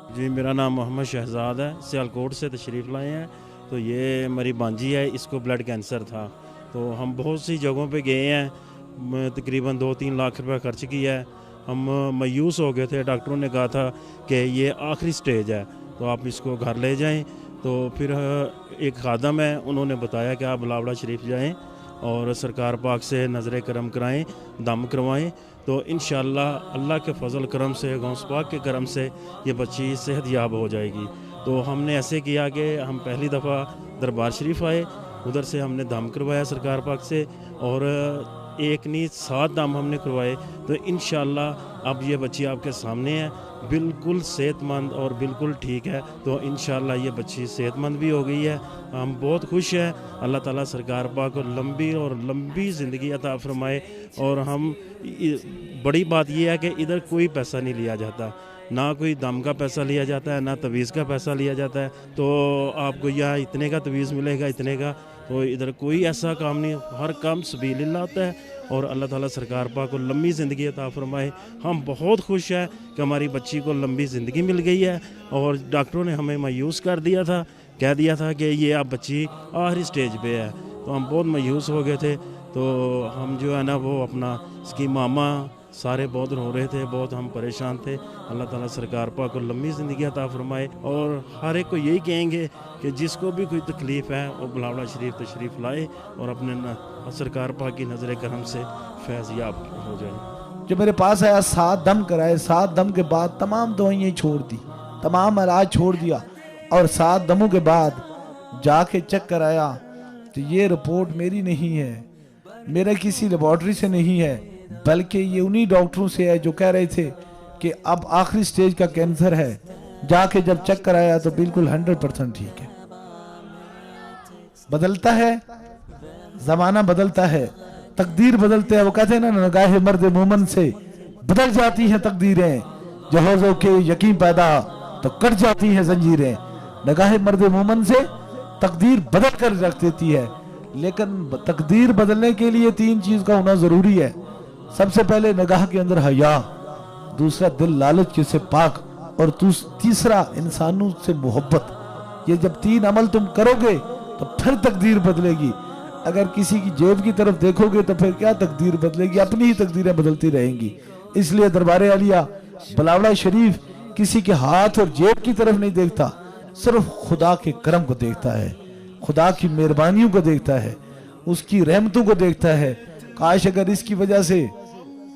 जी, मेरा नाम मोहम्मद शहजाद है, सियालकोट से तशरीफ़ लाए हैं। तो ये हमारी भांजी है, इसको ब्लड कैंसर था। तो हम बहुत सी जगहों पे गए हैं, तकरीबन 2-3 लाख रुपए खर्च किया है। हम मायूस हो गए थे, डॉक्टरों ने कहा था कि ये आखिरी स्टेज है, तो आप इसको घर ले जाएं। तो फिर एक खादम है, उन्होंने बताया कि आप बिलावला शरीफ जाएं और सरकार पाक से नज़र करम कराएं, दम करवाएं। तो इंशाअल्लाह अल्लाह के फजल करम से, गौस पाक के करम से ये बच्ची सेहत याब हो जाएगी। तो हमने ऐसे किया कि हम पहली दफ़ा दरबार शरीफ आए, उधर से हमने दम करवाया सरकार पाक से, और एक नहीं 7 दम हमने करवाए। तो इंशाअल्लाह अब ये बच्ची आपके सामने है, बिल्कुल सेहतमंद और बिल्कुल ठीक है। तो इंशाअल्लाह ये बच्ची सेहतमंद भी हो गई है। हम बहुत खुश हैं। अल्लाह ताला सरकार पाक को लंबी ज़िंदगी अता फरमाए। और हम बड़ी बात ये है कि इधर कोई पैसा नहीं लिया जाता, ना कोई दम का पैसा लिया जाता है, ना तवीज़ का पैसा लिया जाता है। तो आपको यहाँ इतने का तवीज़ मिलेगा, इतने का, तो इधर कोई ऐसा काम नहीं, हर काम सबीलिल्लाह होता है। और अल्लाह ताला सरकार पाक को लंबी ज़िंदगी अता फरमाए। हम बहुत खुश हैं कि हमारी बच्ची को लंबी ज़िंदगी मिल गई है। और डॉक्टरों ने हमें मायूस कर दिया था, कह दिया था कि ये अब बच्ची आखिरी स्टेज पे है। तो हम बहुत मायूस हो गए थे। तो हम जो है ना वो अपना इसकी मामा सारे बहुत रो रहे थे, बहुत हम परेशान थे। अल्लाह ताला सरकार पाक को लंबी ज़िंदगी अता फरमाए। और हर एक को यही कहेंगे कि जिसको भी कोई तकलीफ़ है वो बिलावला शरीफ तशरीफ़ लाए और अपने सरकार पाक की नज़र करम से फैज़ याब हो जाए। जो मेरे पास आया 7 दम कराए, 7 दम के बाद तमाम दवाइयाँ छोड़ दी, तमाम इलाज छोड़ दिया, और 7 दमों के बाद जाके चेक कराया तो ये रिपोर्ट मेरी नहीं है, मेरा किसी लेबॉर्ट्री से नहीं है, बल्कि ये उन्हीं डॉक्टरों से है जो कह रहे थे कि अब आखिरी स्टेज का कैंसर है। जाके जब चेक कराया तो बिल्कुल 100% ठीक है। बदलता है जमाना, बदलता है, तकदीर बदलते हैं। वो कहते हैं ना, नगाहे मर्द मोमन से बदल जाती हैं तकदीरें, जहाज़ों के यकीन पैदा तो कट जाती हैं जंजीरें। नगाहे मर्द मोमन से तकदीर बदल कर रख देती है, लेकिन तकदीर बदलने के लिए 3 चीज का होना जरूरी है। सबसे पहले निगाह के अंदर हया, दूसरा दिल लालच से पाक, और तीसरा इंसानों से मोहब्बत। ये जब 3 अमल तुम करोगे तो फिर तकदीर बदलेगी। अगर किसी की जेब की तरफ देखोगे तो फिर क्या तकदीर बदलेगी, अपनी ही तकदीरें बदलती रहेंगी। इसलिए दरबार आलिया बिलावला शरीफ किसी के हाथ और जेब की तरफ नहीं देखता, सिर्फ खुदा के करम को देखता है, खुदा की मेहरबानियों को देखता है, उसकी रहमतों को देखता है। काश अगर इसकी वजह से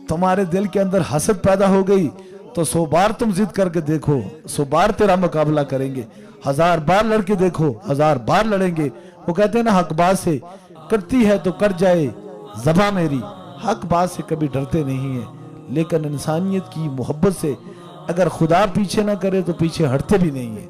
तुम्हारे दिल के अंदर हसद पैदा हो गई तो 100 बार तुम जिद करके देखो, 100 बार तेरा मुकाबला करेंगे, 1000 बार लड़के देखो, 1000 बार लड़ेंगे। वो कहते हैं ना, हक बात से करती है तो कर जाए ज़बां मेरी। हक बात से कभी डरते नहीं है, लेकिन इंसानियत की मोहब्बत से अगर खुदा पीछे ना करे तो पीछे हटते भी नहीं है।